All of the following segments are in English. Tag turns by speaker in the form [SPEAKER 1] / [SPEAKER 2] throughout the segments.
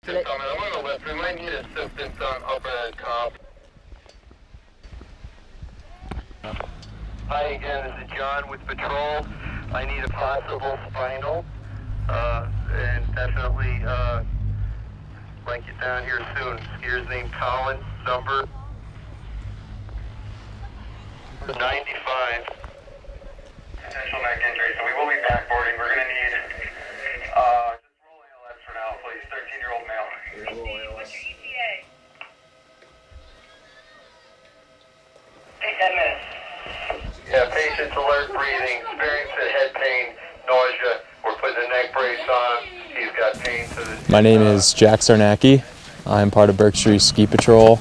[SPEAKER 1] I'm on the left. We might need assistance on upper end comp. Hi again, this is John with Patrol. I need a possible spinal, and definitely blank it down here soon. Skier's name Colin, number 95. Potential neck injury, so we will be backboarding. We're going to need just roll ALS for now, please. 13-year-old male. What's your ETA? Take 10 minutes. Yeah, patient's alert breathing, experiencing head pain, nausea. We're putting a neck brace on. He's got pain to the...
[SPEAKER 2] My name is Jack Sarnacki. I'm part of Berkshire East Ski Patrol.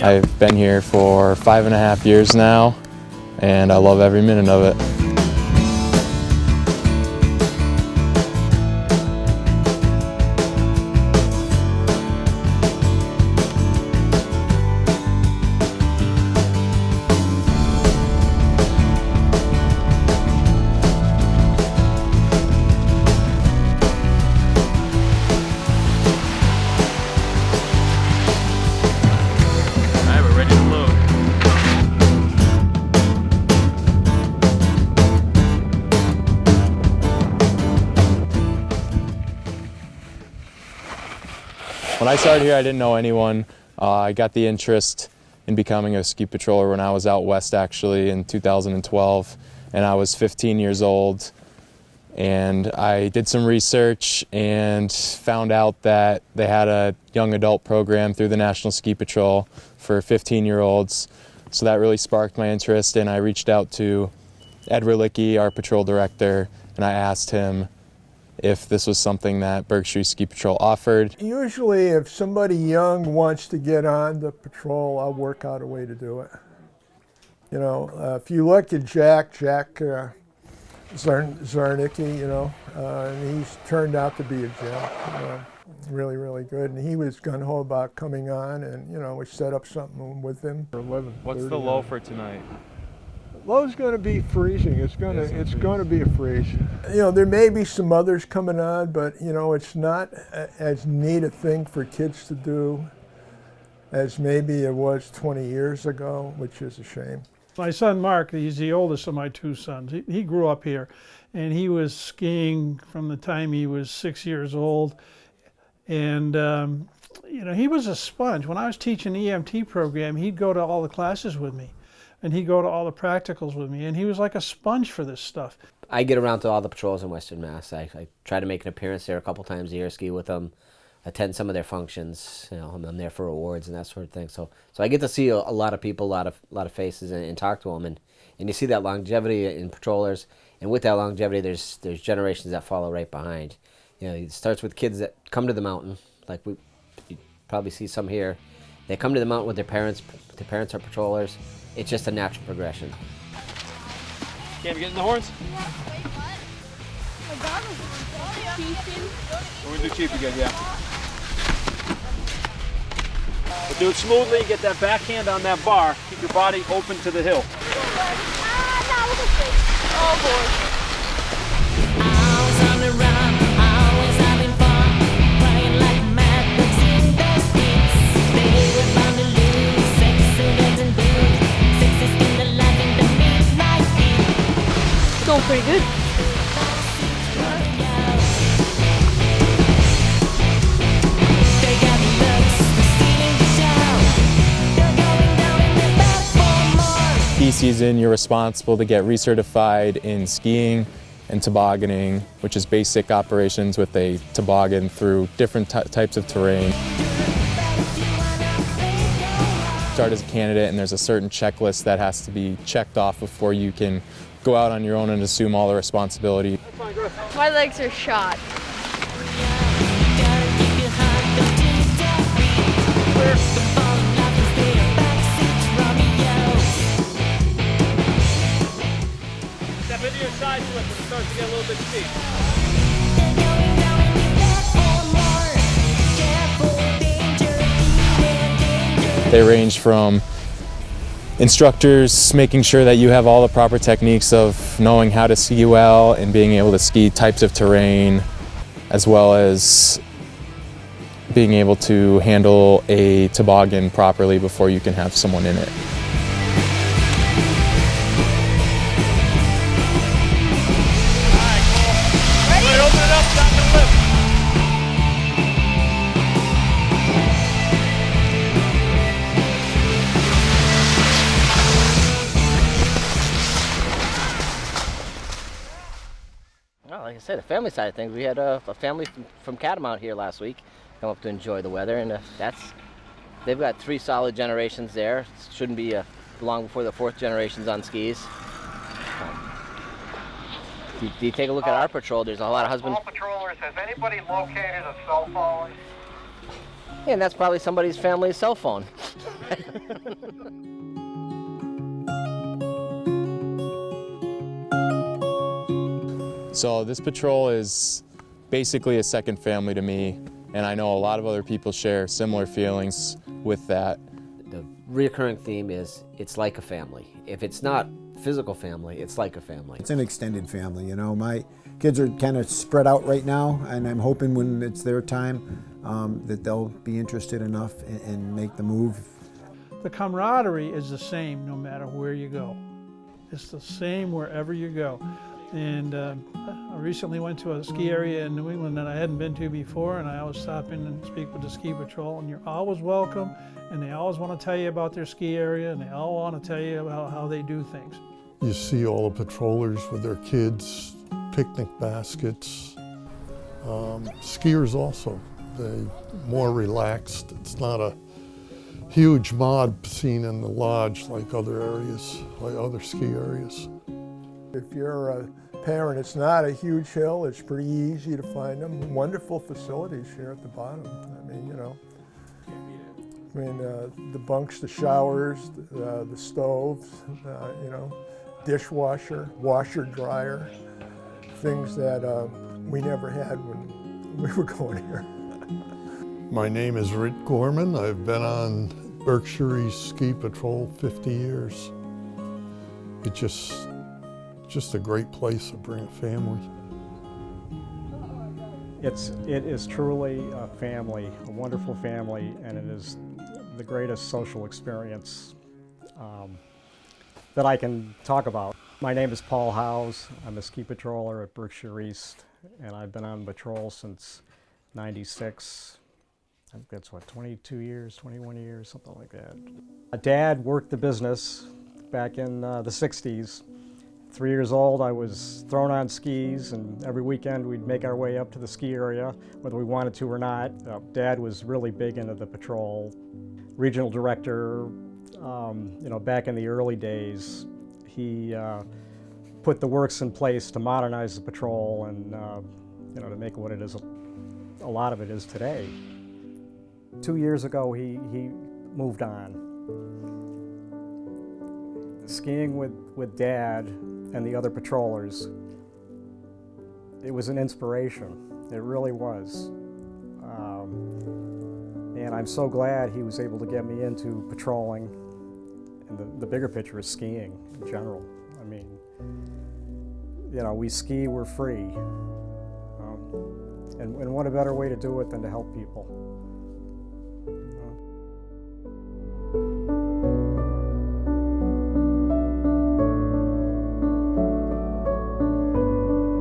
[SPEAKER 2] I've been here for 5.5 years now, and I love every minute of it. When I started here, I didn't know anyone. I got the interest in becoming a ski patroller when I was out west, actually, in 2012, and I was 15 years old. And I did some research and found out that they had a young adult program through the National Ski Patrol for 15-year-olds. So that really sparked my interest, and I reached out to Ed Rlicki, our patrol director, and I asked him if this was something that Berkshire Ski Patrol offered.
[SPEAKER 3] Usually if somebody young wants to get on the patrol, I'll work out a way to do it. You know, if you look at Jack Zarnicki, you know, and he's turned out to be a gem, really, really good. And he was gung-ho about coming on, and, you know, we set up something with him for 11.
[SPEAKER 2] What's the low for tonight?
[SPEAKER 3] Low's going to be freezing. It's going to be a freeze. You know, there may be some others coming on, but you know, it's not as neat a thing for kids to do as maybe it was 20 years ago, which is a shame.
[SPEAKER 4] My son Mark, he's the oldest of my two sons. He grew up here, and he was skiing from the time he was 6 years old. And you know, he was a sponge. When I was teaching the EMT program, he'd go to all the classes with me. And he'd go to all the practicals with me, and he was like a sponge for this stuff.
[SPEAKER 5] I get around to all the patrols in Western Mass. I try to make an appearance there a couple times a year, ski with them, attend some of their functions. You know, I'm there for awards and that sort of thing. So I get to see a lot of people, a lot of faces, and talk to them. And you see that longevity in patrollers, and with that longevity, there's generations that follow right behind. You know, it starts with kids that come to the mountain, like you probably see some here. They come to the mountain with their parents. Their parents are patrollers. It's just a natural progression.
[SPEAKER 2] Cam, you getting the horns?
[SPEAKER 6] Yeah, wait, what? My goggles are
[SPEAKER 2] We're going to do cheap again, yeah. But do it smoothly, get that backhand on that bar. Keep your body open to the hill.
[SPEAKER 6] Oh boy. Going pretty good.
[SPEAKER 2] Ski season, you're responsible to get recertified in skiing and tobogganing, which is basic operations with a toboggan through different types of terrain. Start as a candidate, and there's a certain checklist that has to be checked off before you can go out on your own and assume all the responsibility.
[SPEAKER 6] My legs are shot.
[SPEAKER 2] Step into your side slip when it starts to get a little bit steep. They range from instructors making sure that you have all the proper techniques of knowing how to ski well and being able to ski types of terrain, as well as being able to handle a toboggan properly before you can have someone in it.
[SPEAKER 5] Well, like I said, the family side of things, we had a family from Catamount here last week come up to enjoy the weather, and they've got 3 solid generations there. Shouldn't be long before the 4th generation's on skis. Do you take a look at our patrol? There's a lot of husbands.
[SPEAKER 1] All patrollers, has anybody located a cell phone?
[SPEAKER 5] Yeah, and that's probably somebody's family's cell phone.
[SPEAKER 2] So this patrol is basically a second family to me, and I know a lot of other people share similar feelings with that.
[SPEAKER 5] The recurring theme is it's like a family. If it's not physical family, it's like a family.
[SPEAKER 7] It's an extended family, you know. My kids are kind of spread out right now, and I'm hoping when it's their time that they'll be interested enough and make the move.
[SPEAKER 4] The camaraderie is the same no matter where you go. It's the same wherever you go. And I recently went to a ski area in New England that I hadn't been to before, and I always stop in and speak with the ski patrol, and you're always welcome, and they always want to tell you about their ski area, and they all want to tell you about how they do things.
[SPEAKER 8] You see all the patrollers with their kids, picnic baskets. Skiers also, they're more relaxed. It's not a huge mob scene in the lodge like other areas, like other ski areas.
[SPEAKER 3] If you're a parent, it's not a huge hill. It's pretty easy to find them. Wonderful facilities here at the bottom. I mean, you know, the bunks, the showers, the stoves, you know, dishwasher, washer, dryer, things that we never had when we were going here.
[SPEAKER 8] My name is Rick Gorman. I've been on Berkshire East Ski Patrol 50 years. It's just a great place to bring a family.
[SPEAKER 9] It is truly a family, a wonderful family, and it is the greatest social experience that I can talk about. My name is Paul Howes. I'm a ski patroller at Berkshire East, and I've been on patrol since '96. I think that's what, 22 years, 21 years, something like that. My dad worked the business back in the 60s. 3 years old, I was thrown on skis, and every weekend we'd make our way up to the ski area, whether we wanted to or not. Dad was really big into the patrol. Regional director, you know, back in the early days, he put the works in place to modernize the patrol and, you know, to make it what it is, a lot of it is today. 2 years ago, he moved on. Skiing with Dad and the other patrollers, it was an inspiration. It really was. And I'm so glad he was able to get me into patrolling, and the bigger picture is skiing in general. I mean, you know, we ski, we're free. And what a better way to do it than to help people.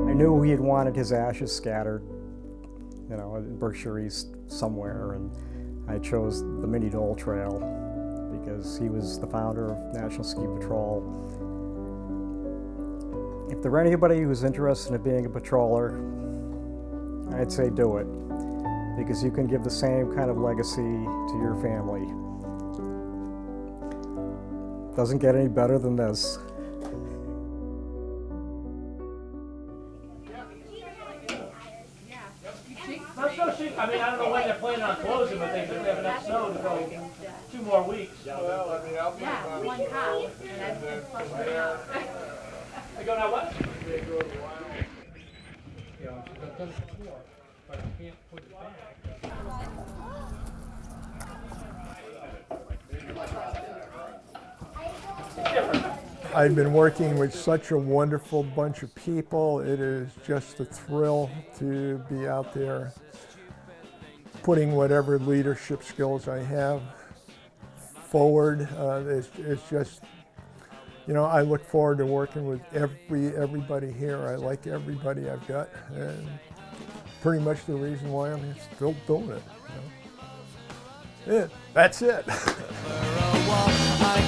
[SPEAKER 9] I knew he had wanted his ashes scattered, you know, in Berkshire East somewhere, and I chose the Mini Dole Trail because he was the founder of National Ski Patrol. If there were anybody who's interested in being a patroller, I'd say do it, because you can give the same kind of legacy to your family. Doesn't get any better than this.
[SPEAKER 10] I mean, I don't know when they're planning on closing, but they have enough snow to go 2 more weeks.
[SPEAKER 6] Well, I mean, I'll be one cow, and I've been flushing out.
[SPEAKER 10] I go now what?
[SPEAKER 6] They go to wild.
[SPEAKER 10] Yeah, I've done it before, but I can't put it back.
[SPEAKER 3] I've been working with such a wonderful bunch of people. It is just a thrill to be out there putting whatever leadership skills I have forward. It's just, you know, I look forward to working with everybody here. I like everybody I've got, and pretty much the reason why I'm still doing it. You know? Yeah, that's it.
[SPEAKER 11] I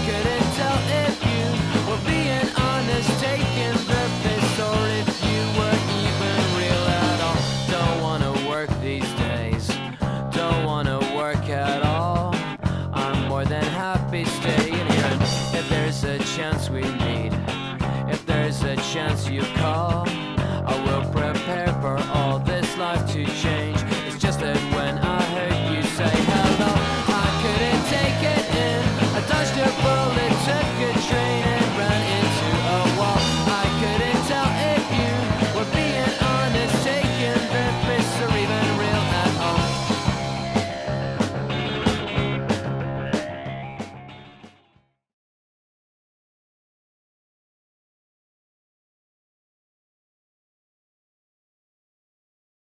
[SPEAKER 11] couldn't tell if you were being honest, taking